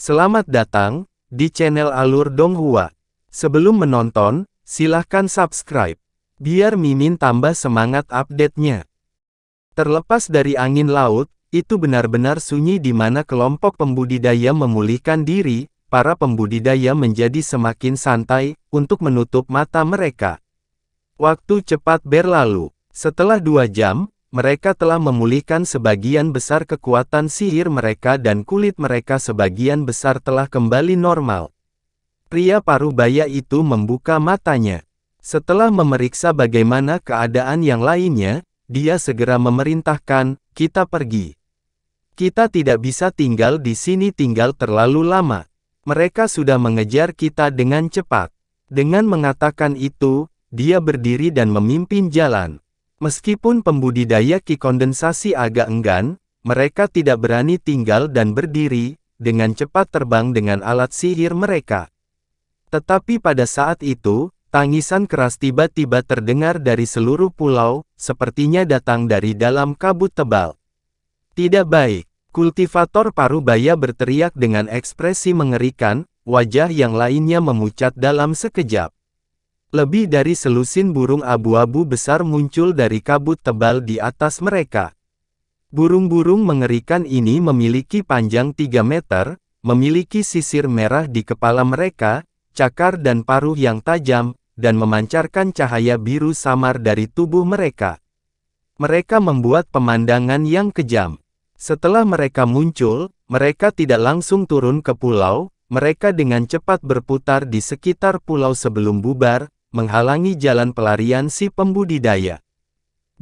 Selamat datang di channel Alur Donghua. Sebelum menonton, silahkan subscribe, biar Mimin tambah semangat update-nya. Terlepas dari angin laut, itu benar-benar sunyi di mana kelompok pembudidaya memulihkan diri, para pembudidaya menjadi semakin santai, untuk menutup mata mereka. Waktu cepat berlalu. Setelah 2 jam, mereka telah memulihkan sebagian besar kekuatan sihir mereka dan kulit mereka sebagian besar telah kembali normal. Pria parubaya itu membuka matanya. Setelah memeriksa bagaimana keadaan yang lainnya, dia segera memerintahkan, "Kita pergi. Kita tidak bisa tinggal di sini tinggal terlalu lama. Mereka sudah mengejar kita dengan cepat." Dengan mengatakan itu, dia berdiri dan memimpin jalan. Meskipun pembudidaya ki kondensasi agak enggan, mereka tidak berani tinggal dan berdiri, dengan cepat terbang dengan alat sihir mereka. Tetapi pada saat itu, tangisan keras tiba-tiba terdengar dari seluruh pulau, sepertinya datang dari dalam kabut tebal. Tidak baik, kultivator parubaya berteriak dengan ekspresi mengerikan, wajah yang lainnya memucat dalam sekejap. Lebih dari selusin burung abu-abu besar muncul dari kabut tebal di atas mereka. Burung-burung mengerikan ini memiliki panjang 3 meter, memiliki sisir merah di kepala mereka, cakar dan paruh yang tajam, dan memancarkan cahaya biru samar dari tubuh mereka. Mereka membuat pemandangan yang kejam. Setelah mereka muncul, mereka tidak langsung turun ke pulau, mereka dengan cepat berputar di sekitar pulau sebelum bubar, menghalangi jalan pelarian si pembudidaya.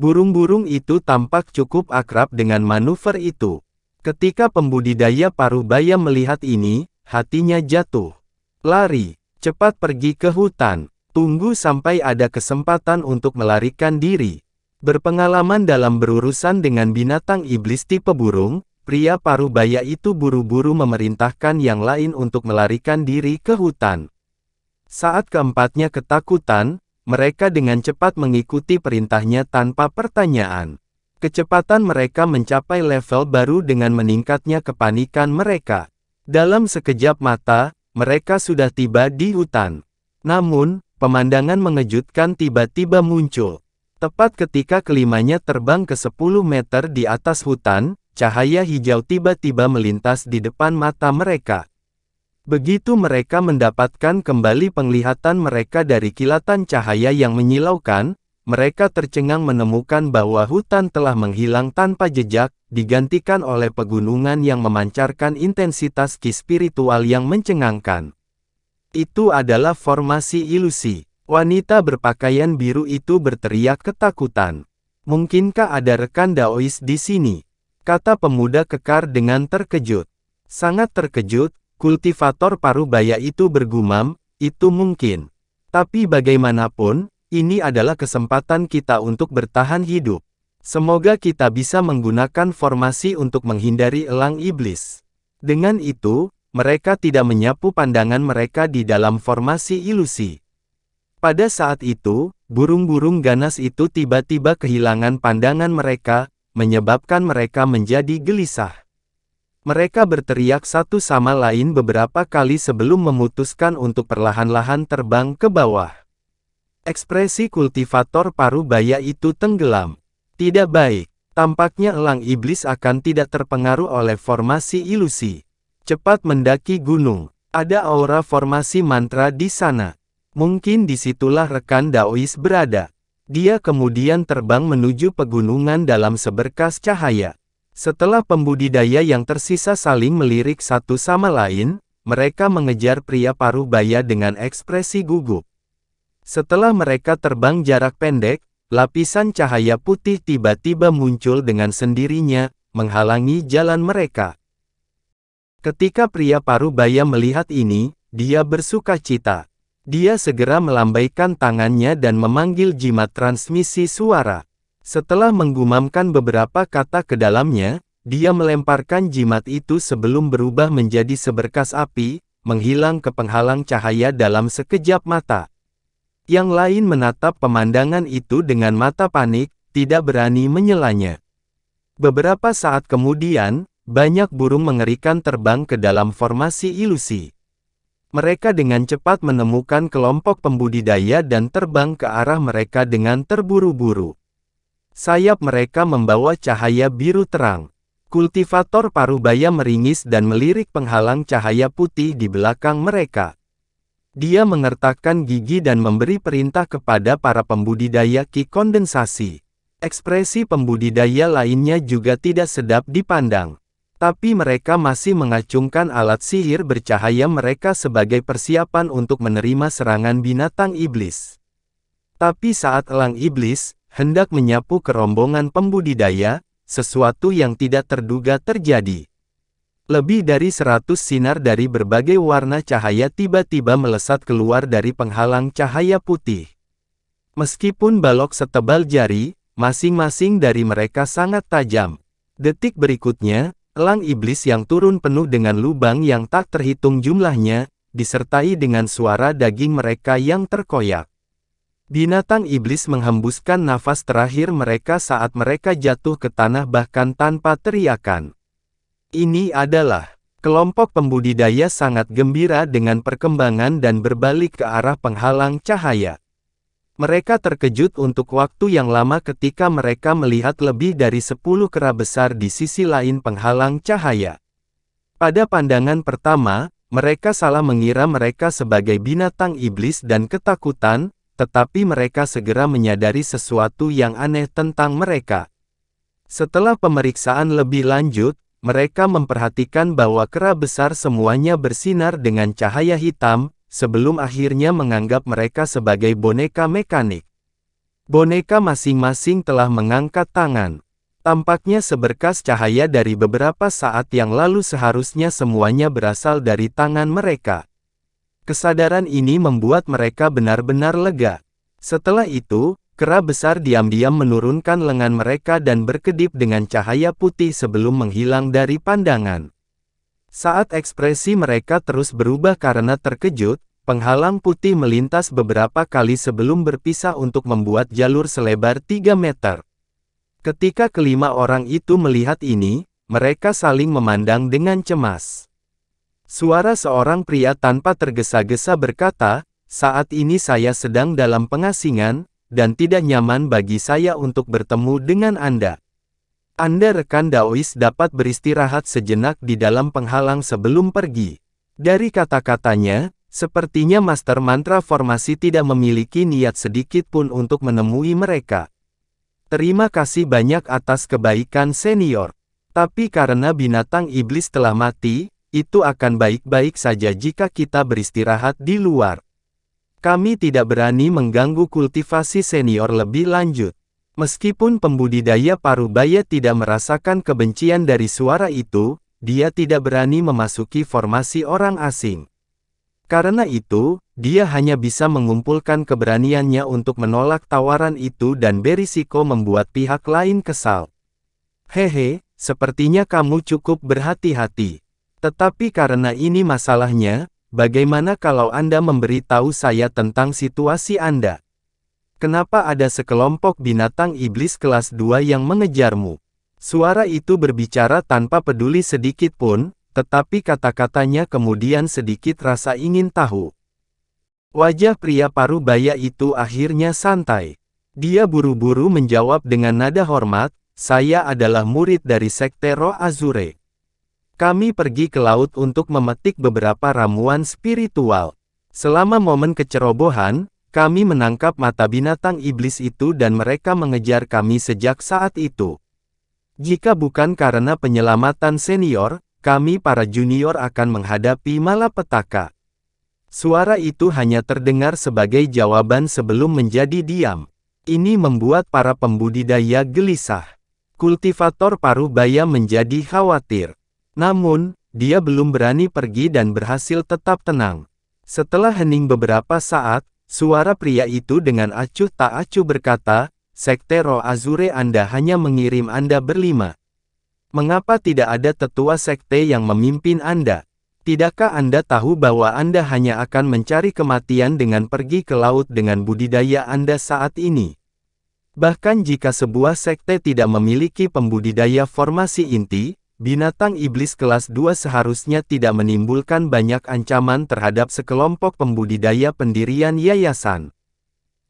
Burung-burung itu tampak cukup akrab dengan manuver itu. Ketika pembudidaya parubaya melihat ini, hatinya jatuh. Lari, cepat pergi ke hutan, tunggu sampai ada kesempatan untuk melarikan diri. Berpengalaman dalam berurusan dengan binatang iblis tipe burung, pria parubaya itu buru-buru memerintahkan yang lain untuk melarikan diri ke hutan. Saat keempatnya ketakutan, mereka dengan cepat mengikuti perintahnya tanpa pertanyaan. Kecepatan mereka mencapai level baru dengan meningkatnya kepanikan mereka. Dalam sekejap mata, mereka sudah tiba di hutan. Namun, pemandangan mengejutkan tiba-tiba muncul. Tepat ketika kelimanya terbang ke 10 meter di atas hutan, cahaya hijau tiba-tiba melintas di depan mata mereka. Begitu mereka mendapatkan kembali penglihatan mereka dari kilatan cahaya yang menyilaukan, mereka tercengang menemukan bahwa hutan telah menghilang tanpa jejak, digantikan oleh pegunungan yang memancarkan intensitas ki spiritual yang mencengangkan. Itu adalah formasi ilusi. Wanita berpakaian biru itu berteriak ketakutan. "Mungkinkah ada rekan Daois di sini?" kata pemuda kekar dengan terkejut. Sangat terkejut, kultivator parubaya itu bergumam, "Itu mungkin. Tapi bagaimanapun, ini adalah kesempatan kita untuk bertahan hidup. Semoga kita bisa menggunakan formasi untuk menghindari elang iblis." Dengan itu, mereka tidak menyapu pandangan mereka di dalam formasi ilusi. Pada saat itu, burung-burung ganas itu tiba-tiba kehilangan pandangan mereka, menyebabkan mereka menjadi gelisah. Mereka berteriak satu sama lain beberapa kali sebelum memutuskan untuk perlahan-lahan terbang ke bawah. Ekspresi kultivator parubaya itu tenggelam. Tidak baik, tampaknya elang iblis akan tidak terpengaruh oleh formasi ilusi. Cepat mendaki gunung, ada aura formasi mantra di sana. Mungkin disitulah rekan Daois berada. Dia kemudian terbang menuju pegunungan dalam seberkas cahaya. Setelah pembudidaya yang tersisa saling melirik satu sama lain, mereka mengejar pria parubaya dengan ekspresi gugup. Setelah mereka terbang jarak pendek, lapisan cahaya putih tiba-tiba muncul dengan sendirinya, menghalangi jalan mereka. Ketika pria parubaya melihat ini, dia bersukacita. Dia segera melambaikan tangannya dan memanggil jimat transmisi suara. Setelah menggumamkan beberapa kata ke dalamnya, dia melemparkan jimat itu sebelum berubah menjadi seberkas api, menghilang ke penghalang cahaya dalam sekejap mata. Yang lain menatap pemandangan itu dengan mata panik, tidak berani menyelanya. Beberapa saat kemudian, banyak burung mengerikan terbang ke dalam formasi ilusi. Mereka dengan cepat menemukan kelompok pembudidaya dan terbang ke arah mereka dengan terburu-buru. Sayap mereka membawa cahaya biru terang. Kultivator parubaya meringis dan melirik penghalang cahaya putih di belakang mereka. Dia mengertakkan gigi dan memberi perintah kepada para pembudidaya ki kondensasi. Ekspresi pembudidaya lainnya juga tidak sedap dipandang. Tapi mereka masih mengacungkan alat sihir bercahaya mereka sebagai persiapan untuk menerima serangan binatang iblis. Tapi saat elang iblis hendak menyapu kerombongan pembudidaya, sesuatu yang tidak terduga terjadi. Lebih dari 100 sinar dari berbagai warna cahaya tiba-tiba melesat keluar dari penghalang cahaya putih. Meskipun balok setebal jari, masing-masing dari mereka sangat tajam. Detik berikutnya, elang iblis yang turun penuh dengan lubang yang tak terhitung jumlahnya, disertai dengan suara daging mereka yang terkoyak. Binatang iblis menghembuskan nafas terakhir mereka saat mereka jatuh ke tanah bahkan tanpa teriakan. Ini adalah kelompok pembudidaya sangat gembira dengan perkembangan dan berbalik ke arah penghalang cahaya. Mereka terkejut untuk waktu yang lama ketika mereka melihat lebih dari 10 kera besar di sisi lain penghalang cahaya. Pada pandangan pertama, mereka salah mengira mereka sebagai binatang iblis dan ketakutan, tetapi mereka segera menyadari sesuatu yang aneh tentang mereka. Setelah pemeriksaan lebih lanjut, mereka memperhatikan bahwa kera besar semuanya bersinar dengan cahaya hitam, sebelum akhirnya menganggap mereka sebagai boneka mekanik. Boneka masing-masing telah mengangkat tangan. Tampaknya seberkas cahaya dari beberapa saat yang lalu seharusnya semuanya berasal dari tangan mereka. Kesadaran ini membuat mereka benar-benar lega. Setelah itu, kera besar diam-diam menurunkan lengan mereka dan berkedip dengan cahaya putih sebelum menghilang dari pandangan. Saat ekspresi mereka terus berubah karena terkejut, penghalang putih melintas beberapa kali sebelum berpisah untuk membuat jalur selebar 3 meter. Ketika kelima orang itu melihat ini, mereka saling memandang dengan cemas. Suara seorang pria tanpa tergesa-gesa berkata, "Saat ini saya sedang dalam pengasingan, dan tidak nyaman bagi saya untuk bertemu dengan Anda. Anda rekan Daois dapat beristirahat sejenak di dalam penghalang sebelum pergi." Dari kata-katanya, sepertinya Master Mantra Formasi tidak memiliki niat sedikit pun untuk menemui mereka. "Terima kasih banyak atas kebaikan senior. Tapi karena binatang iblis telah mati, itu akan baik-baik saja jika kita beristirahat di luar. Kami tidak berani mengganggu kultivasi senior lebih lanjut." Meskipun pembudidaya parubaya tidak merasakan kebencian dari suara itu, dia tidak berani memasuki formasi orang asing. Karena itu, dia hanya bisa mengumpulkan keberaniannya untuk menolak tawaran itu dan berisiko membuat pihak lain kesal. "Hehe, sepertinya kamu cukup berhati-hati. Tetapi karena ini masalahnya, bagaimana kalau Anda memberitahu saya tentang situasi Anda? Kenapa ada sekelompok binatang iblis kelas 2 yang mengejarmu?" Suara itu berbicara tanpa peduli sedikit pun, tetapi kata-katanya kemudian sedikit rasa ingin tahu. Wajah pria parubaya itu akhirnya santai. Dia buru-buru menjawab dengan nada hormat, "Saya adalah murid dari Sekte Roh Azure. Kami pergi ke laut untuk memetik beberapa ramuan spiritual. Selama momen kecerobohan, kami menangkap mata binatang iblis itu dan mereka mengejar kami sejak saat itu. Jika bukan karena penyelamatan senior, kami para junior akan menghadapi malapetaka." Suara itu hanya terdengar sebagai jawaban sebelum menjadi diam. Ini membuat para pembudidaya gelisah. Kultivator parubaya menjadi khawatir. Namun, dia belum berani pergi dan berhasil tetap tenang. Setelah hening beberapa saat, suara pria itu dengan acuh tak acuh berkata, "Sekte Roh Azure Anda hanya mengirim Anda berlima. Mengapa tidak ada tetua sekte yang memimpin Anda? Tidakkah Anda tahu bahwa Anda hanya akan mencari kematian dengan pergi ke laut dengan budidaya Anda saat ini? Bahkan jika sebuah sekte tidak memiliki pembudidaya formasi inti, binatang iblis kelas 2 seharusnya tidak menimbulkan banyak ancaman terhadap sekelompok pembudidaya pendirian yayasan.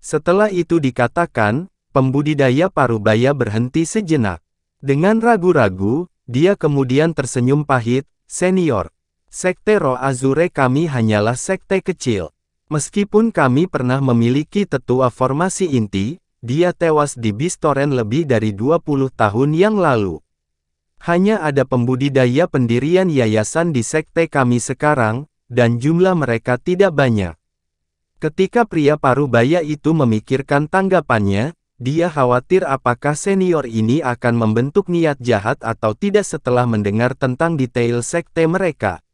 Setelah itu dikatakan, pembudidaya parubaya berhenti sejenak. Dengan ragu-ragu, dia kemudian tersenyum pahit, "Senior, Sekte Roh Azure kami hanyalah sekte kecil. Meskipun kami pernah memiliki tetua formasi inti, dia tewas di Bistoren lebih dari 20 tahun yang lalu. Hanya ada pembudidaya pendirian yayasan di sekte kami sekarang, dan jumlah mereka tidak banyak." Ketika pria parubaya itu memikirkan tanggapannya, dia khawatir apakah senior ini akan membentuk niat jahat atau tidak setelah mendengar tentang detail sekte mereka.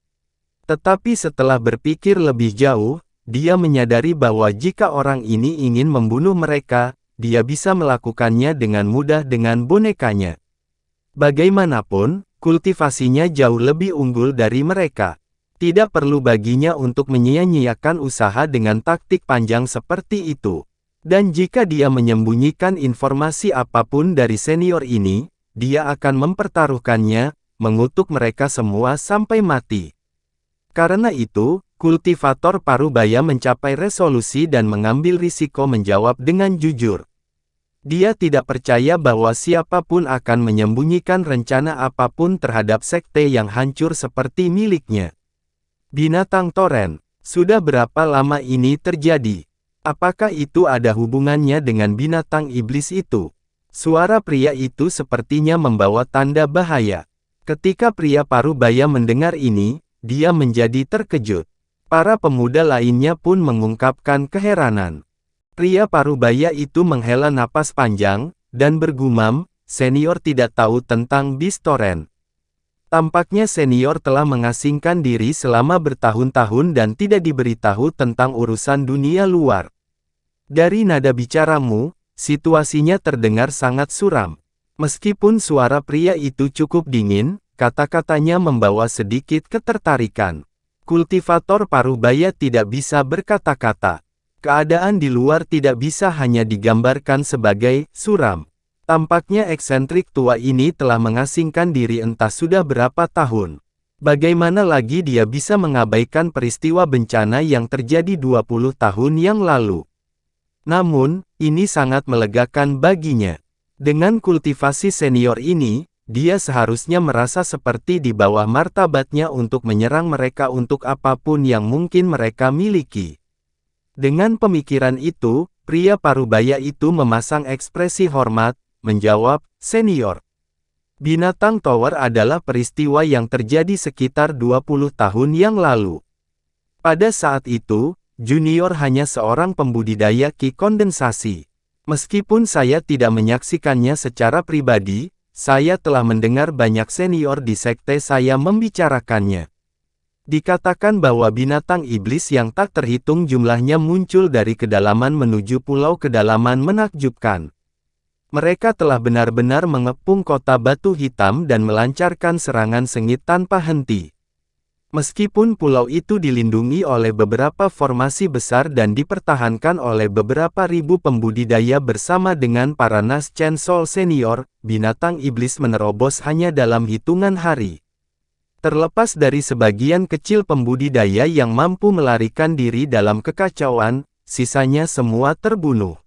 Tetapi setelah berpikir lebih jauh, dia menyadari bahwa jika orang ini ingin membunuh mereka, dia bisa melakukannya dengan mudah dengan bonekanya. Bagaimanapun, kultivasinya jauh lebih unggul dari mereka. Tidak perlu baginya untuk menyia-nyiakan usaha dengan taktik panjang seperti itu. Dan jika dia menyembunyikan informasi apapun dari senior ini, dia akan mempertaruhkannya, mengutuk mereka semua sampai mati. Karena itu, kultivator parubaya mencapai resolusi dan mengambil risiko menjawab dengan jujur. Dia tidak percaya bahwa siapapun akan menyembunyikan rencana apapun terhadap sekte yang hancur seperti miliknya. Binatang Toren, sudah berapa lama ini terjadi? Apakah itu ada hubungannya dengan binatang iblis itu? Suara pria itu sepertinya membawa tanda bahaya. Ketika pria parubaya mendengar ini, dia menjadi terkejut. Para pemuda lainnya pun mengungkapkan keheranan. Pria parubaya itu menghela napas panjang, dan bergumam, "Senior tidak tahu tentang Bistoren. Tampaknya senior telah mengasingkan diri selama bertahun-tahun dan tidak diberitahu tentang urusan dunia luar. Dari nada bicaramu, situasinya terdengar sangat suram." Meskipun suara pria itu cukup dingin, kata-katanya membawa sedikit ketertarikan. Kultivator parubaya tidak bisa berkata-kata. Keadaan di luar tidak bisa hanya digambarkan sebagai suram. Tampaknya eksentrik tua ini telah mengasingkan diri entah sudah berapa tahun. Bagaimana lagi dia bisa mengabaikan peristiwa bencana yang terjadi 20 tahun yang lalu? Namun, ini sangat melegakan baginya. Dengan kultivasi senior ini, dia seharusnya merasa seperti di bawah martabatnya untuk menyerang mereka untuk apapun yang mungkin mereka miliki. Dengan pemikiran itu, pria parubaya itu memasang ekspresi hormat, menjawab, "Senior, Binatang Tower adalah peristiwa yang terjadi sekitar 20 tahun yang lalu. Pada saat itu, Junior hanya seorang pembudidaya ki kondensasi. Meskipun saya tidak menyaksikannya secara pribadi, saya telah mendengar banyak senior di sekte saya membicarakannya. Dikatakan bahwa binatang iblis yang tak terhitung jumlahnya muncul dari kedalaman menuju pulau kedalaman menakjubkan. Mereka telah benar-benar mengepung kota batu hitam dan melancarkan serangan sengit tanpa henti. Meskipun pulau itu dilindungi oleh beberapa formasi besar dan dipertahankan oleh beberapa ribu pembudidaya bersama dengan para Nas Chen Sol senior, binatang iblis menerobos hanya dalam hitungan hari. Terlepas dari sebagian kecil pembudidaya yang mampu melarikan diri dalam kekacauan, sisanya semua terbunuh.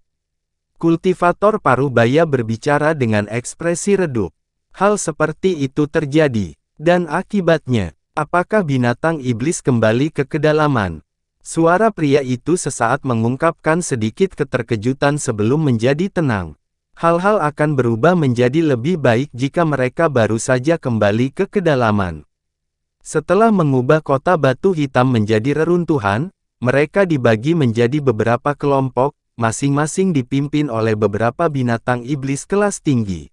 Kultivator parubaya berbicara dengan ekspresi redup. Hal seperti itu terjadi. Dan akibatnya, apakah binatang iblis kembali ke kedalaman? Suara pria itu sesaat mengungkapkan sedikit keterkejutan sebelum menjadi tenang. Hal-hal akan berubah menjadi lebih baik jika mereka baru saja kembali ke kedalaman. Setelah mengubah kota batu hitam menjadi reruntuhan, mereka dibagi menjadi beberapa kelompok, masing-masing dipimpin oleh beberapa binatang iblis kelas tinggi.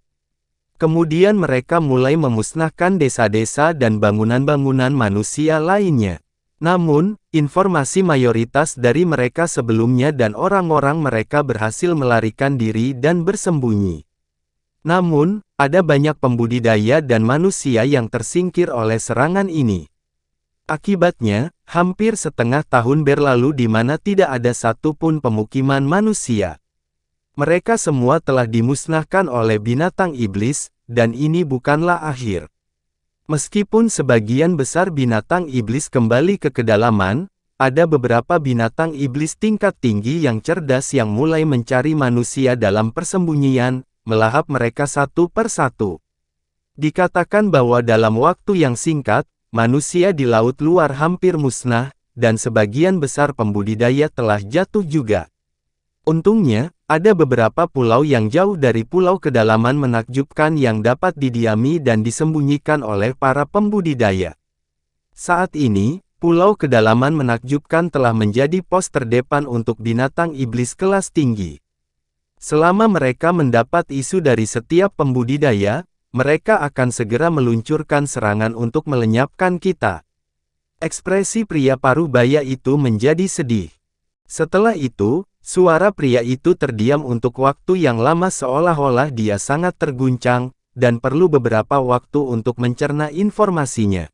Kemudian mereka mulai memusnahkan desa-desa dan bangunan-bangunan manusia lainnya. Namun, informasi mayoritas dari mereka sebelumnya dan orang-orang mereka berhasil melarikan diri dan bersembunyi. Namun, ada banyak pembudidaya dan manusia yang tersingkir oleh serangan ini. Akibatnya, hampir setengah tahun berlalu di mana tidak ada satupun pemukiman manusia. Mereka semua telah dimusnahkan oleh binatang iblis, dan ini bukanlah akhir. Meskipun sebagian besar binatang iblis kembali ke kedalaman, ada beberapa binatang iblis tingkat tinggi yang cerdas yang mulai mencari manusia dalam persembunyian, melahap mereka satu per satu. Dikatakan bahwa dalam waktu yang singkat, manusia di laut luar hampir musnah, dan sebagian besar pembudidaya telah jatuh juga. Untungnya, ada beberapa pulau yang jauh dari pulau kedalaman menakjubkan yang dapat didiami dan disembunyikan oleh para pembudidaya. Saat ini, pulau kedalaman menakjubkan telah menjadi pos terdepan untuk binatang iblis kelas tinggi. Selama mereka mendapat isu dari setiap pembudidaya, mereka akan segera meluncurkan serangan untuk melenyapkan kita. Ekspresi pria parubaya itu menjadi sedih. Setelah itu, suara pria itu terdiam untuk waktu yang lama seolah-olah dia sangat terguncang, dan perlu beberapa waktu untuk mencerna informasinya.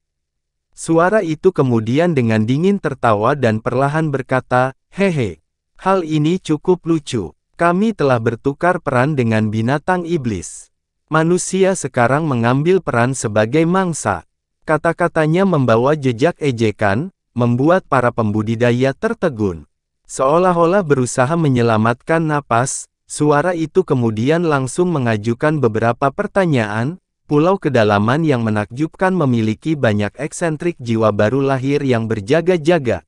Suara itu kemudian dengan dingin tertawa dan perlahan berkata, "Hehe, hal ini cukup lucu. Kami telah bertukar peran dengan binatang iblis. Manusia sekarang mengambil peran sebagai mangsa." Kata-katanya membawa jejak ejekan, membuat para pembudidaya tertegun. Seolah-olah berusaha menyelamatkan napas, suara itu kemudian langsung mengajukan beberapa pertanyaan. Pulau kedalaman yang menakjubkan memiliki banyak eksentrik jiwa baru lahir yang berjaga-jaga.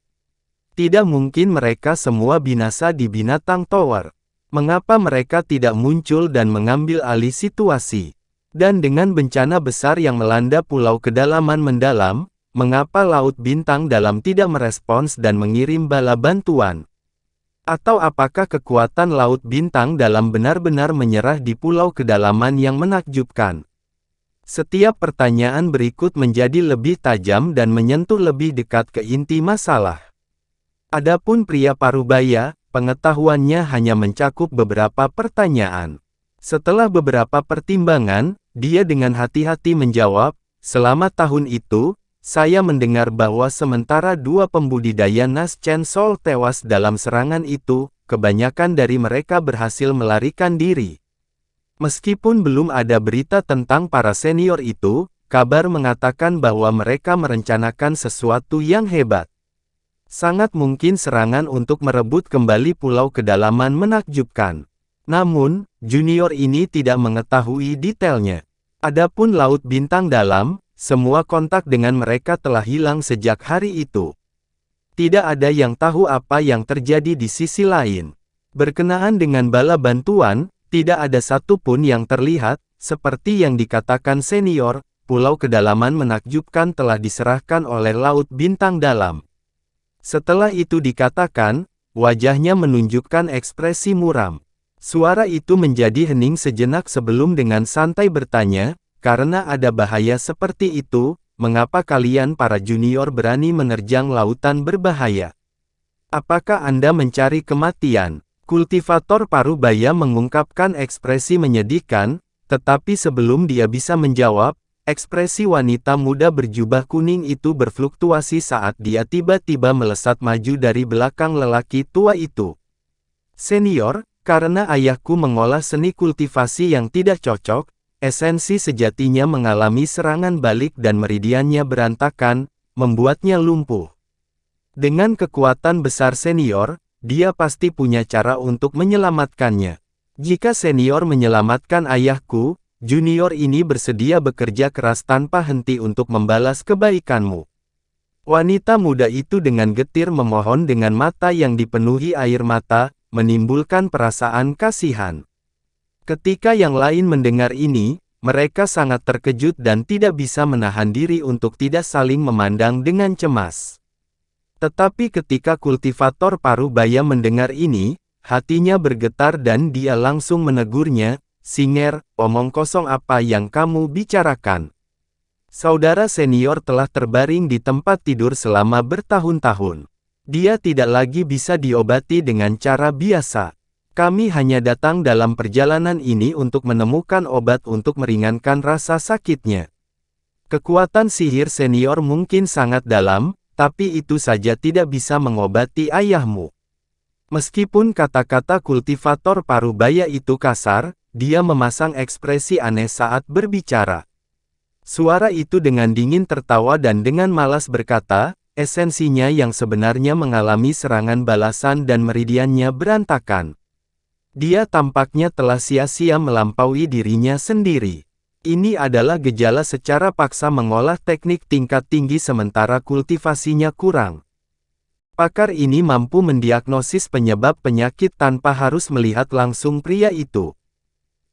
Tidak mungkin mereka semua binasa di Binatang Tower. Mengapa mereka tidak muncul dan mengambil alih situasi? Dan dengan bencana besar yang melanda pulau kedalaman mendalam, mengapa Laut Bintang Dalam tidak merespons dan mengirim bala bantuan? Atau apakah kekuatan Laut Bintang Dalam benar-benar menyerah di pulau kedalaman yang menakjubkan? Setiap pertanyaan berikut menjadi lebih tajam dan menyentuh lebih dekat ke inti masalah. Adapun pria parubaya, pengetahuannya hanya mencakup beberapa pertanyaan. Setelah beberapa pertimbangan, dia dengan hati-hati menjawab, "Selama tahun itu, saya mendengar bahwa sementara dua pembudidaya Nas Chen Sol tewas dalam serangan itu, kebanyakan dari mereka berhasil melarikan diri. Meskipun belum ada berita tentang para senior itu, kabar mengatakan bahwa mereka merencanakan sesuatu yang hebat. Sangat mungkin serangan untuk merebut kembali pulau kedalaman menakjubkan. Namun, junior ini tidak mengetahui detailnya. Adapun Laut Bintang Dalam, semua kontak dengan mereka telah hilang sejak hari itu. Tidak ada yang tahu apa yang terjadi di sisi lain. Berkenaan dengan bala bantuan, tidak ada satupun yang terlihat, seperti yang dikatakan senior, pulau kedalaman menakjubkan telah diserahkan oleh Laut Bintang Dalam. Setelah itu dikatakan, wajahnya menunjukkan ekspresi muram. Suara itu menjadi hening sejenak sebelum dengan santai bertanya, "Karena ada bahaya seperti itu, mengapa kalian para junior berani menerjang lautan berbahaya? Apakah Anda mencari kematian?" Kultivator parubaya mengungkapkan ekspresi menyedihkan, tetapi sebelum dia bisa menjawab, ekspresi wanita muda berjubah kuning itu berfluktuasi saat dia tiba-tiba melesat maju dari belakang lelaki tua itu. "Senior, karena ayahku mengolah seni kultivasi yang tidak cocok, esensi sejatinya mengalami serangan balik dan meridiannya berantakan, membuatnya lumpuh. Dengan kekuatan besar senior, dia pasti punya cara untuk menyelamatkannya. Jika senior menyelamatkan ayahku, junior ini bersedia bekerja keras tanpa henti untuk membalas kebaikanmu." Wanita muda itu dengan getir memohon dengan mata yang dipenuhi air mata, menimbulkan perasaan kasihan. Ketika yang lain mendengar ini, mereka sangat terkejut dan tidak bisa menahan diri untuk tidak saling memandang dengan cemas. Tetapi ketika kultivator parubaya mendengar ini, hatinya bergetar dan dia langsung menegurnya, "Singer, omong kosong apa yang kamu bicarakan? Saudara senior telah terbaring di tempat tidur selama bertahun-tahun. Dia tidak lagi bisa diobati dengan cara biasa. Kami hanya datang dalam perjalanan ini untuk menemukan obat untuk meringankan rasa sakitnya. Kekuatan sihir senior mungkin sangat dalam, tapi itu saja tidak bisa mengobati ayahmu." Meskipun kata-kata kultivator parubaya itu kasar, dia memasang ekspresi aneh saat berbicara. Suara itu dengan dingin tertawa dan dengan malas berkata, esensinya yang sebenarnya mengalami serangan balasan dan meridiannya berantakan. Dia tampaknya telah sia-sia melampaui dirinya sendiri. Ini adalah gejala secara paksa mengolah teknik tingkat tinggi sementara kultivasinya kurang. Pakar ini mampu mendiagnosis penyebab penyakit tanpa harus melihat langsung pria itu.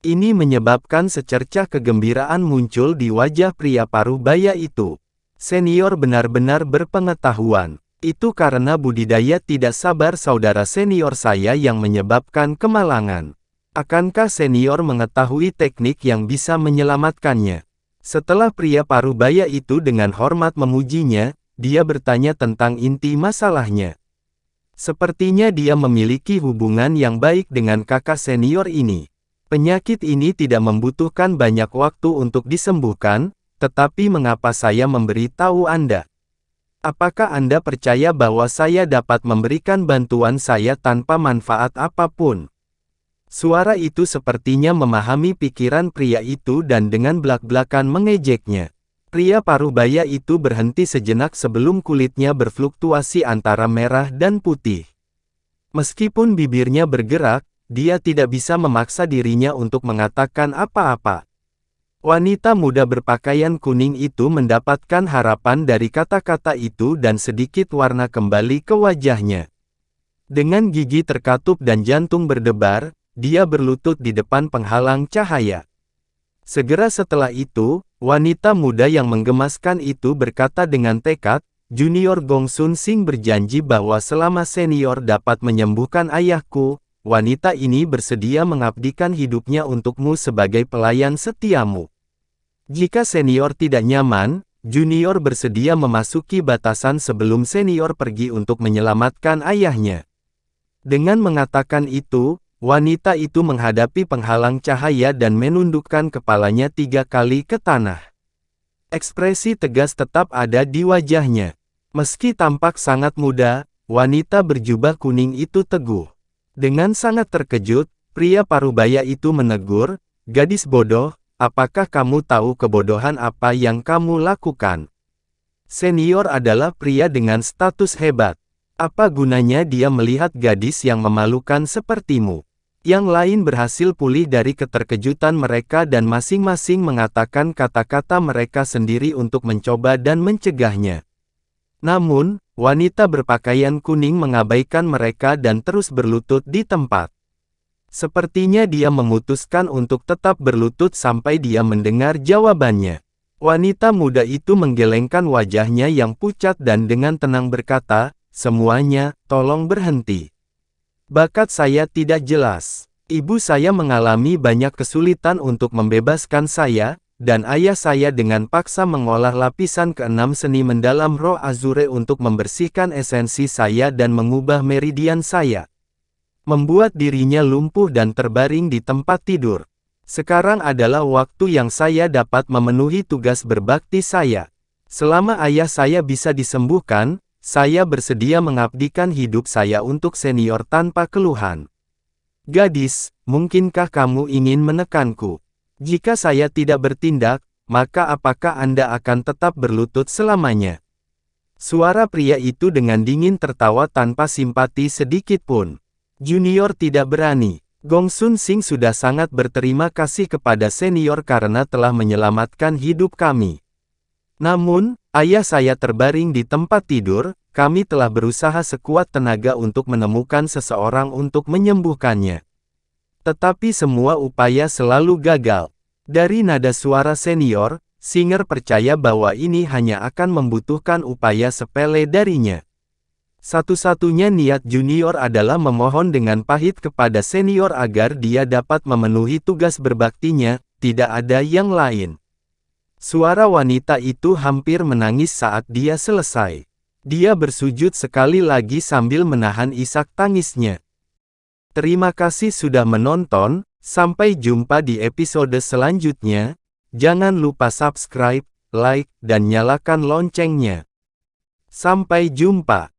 Ini menyebabkan secercah kegembiraan muncul di wajah pria parubaya itu. Senior benar-benar berpengetahuan. Itu karena budidaya tidak sabar saudara senior saya yang menyebabkan kemalangan. Akankah senior mengetahui teknik yang bisa menyelamatkannya? Setelah pria parubaya itu dengan hormat memujinya, dia bertanya tentang inti masalahnya. Sepertinya dia memiliki hubungan yang baik dengan kakak senior ini. Penyakit ini tidak membutuhkan banyak waktu untuk disembuhkan, tetapi mengapa saya memberitahu Anda? Apakah Anda percaya bahwa saya dapat memberikan bantuan saya tanpa manfaat apapun? Suara itu sepertinya memahami pikiran pria itu dan dengan belak-belakan mengejeknya. Pria parubaya itu berhenti sejenak sebelum kulitnya berfluktuasi antara merah dan putih. Meskipun bibirnya bergerak, dia tidak bisa memaksa dirinya untuk mengatakan apa-apa. Wanita muda berpakaian kuning itu mendapatkan harapan dari kata-kata itu dan sedikit warna kembali ke wajahnya. Dengan gigi terkatup dan jantung berdebar, dia berlutut di depan penghalang cahaya. Segera setelah itu, wanita muda yang menggemaskan itu berkata dengan tekad, Junior Gong Sun Sing berjanji bahwa selama senior dapat menyembuhkan ayahku, wanita ini bersedia mengabdikan hidupnya untukmu sebagai pelayan setiamu. Jika senior tidak nyaman, junior bersedia memasuki batasan sebelum senior pergi untuk menyelamatkan ayahnya. Dengan mengatakan itu, wanita itu menghadapi penghalang cahaya dan menundukkan kepalanya 3 kali ke tanah. Ekspresi tegas tetap ada di wajahnya. Meski tampak sangat muda, wanita berjubah kuning itu teguh. Dengan sangat terkejut, pria parubaya itu menegur, "Gadis bodoh, apakah kamu tahu kebodohan apa yang kamu lakukan? Senior adalah pria dengan status hebat. Apa gunanya dia melihat gadis yang memalukan sepertimu?" Yang lain berhasil pulih dari keterkejutan mereka dan masing-masing mengatakan kata-kata mereka sendiri untuk mencoba dan mencegahnya. Namun, wanita berpakaian kuning mengabaikan mereka dan terus berlutut di tempat. Sepertinya dia memutuskan untuk tetap berlutut sampai dia mendengar jawabannya. Wanita muda itu menggelengkan wajahnya yang pucat dan dengan tenang berkata, "Semuanya, tolong berhenti. Bakat saya tidak jelas. Ibu saya mengalami banyak kesulitan untuk membebaskan saya, dan ayah saya dengan paksa mengolah lapisan ke-6 seni mendalam roh Azure untuk membersihkan esensi saya dan mengubah meridian saya. Membuat dirinya lumpuh dan terbaring di tempat tidur. Sekarang adalah waktu yang saya dapat memenuhi tugas berbakti saya. Selama ayah saya bisa disembuhkan, saya bersedia mengabdikan hidup saya untuk senior tanpa keluhan. Gadis, mungkinkah kamu ingin menekanku? Jika saya tidak bertindak, maka apakah Anda akan tetap berlutut selamanya?" Suara pria itu dengan dingin tertawa tanpa simpati sedikit pun. Junior tidak berani. Gong Sun Sing sudah sangat berterima kasih kepada senior karena telah menyelamatkan hidup kami. Namun, ayah saya terbaring di tempat tidur, kami telah berusaha sekuat tenaga untuk menemukan seseorang untuk menyembuhkannya. Tetapi semua upaya selalu gagal. Dari nada suara senior, Singer percaya bahwa ini hanya akan membutuhkan upaya sepele darinya. Satu-satunya niat junior adalah memohon dengan pahit kepada senior agar dia dapat memenuhi tugas berbaktinya, tidak ada yang lain. Suara wanita itu hampir menangis saat dia selesai. Dia bersujud sekali lagi sambil menahan isak tangisnya. Terima kasih sudah menonton, sampai jumpa di episode selanjutnya. Jangan lupa subscribe, like, dan nyalakan loncengnya. Sampai jumpa.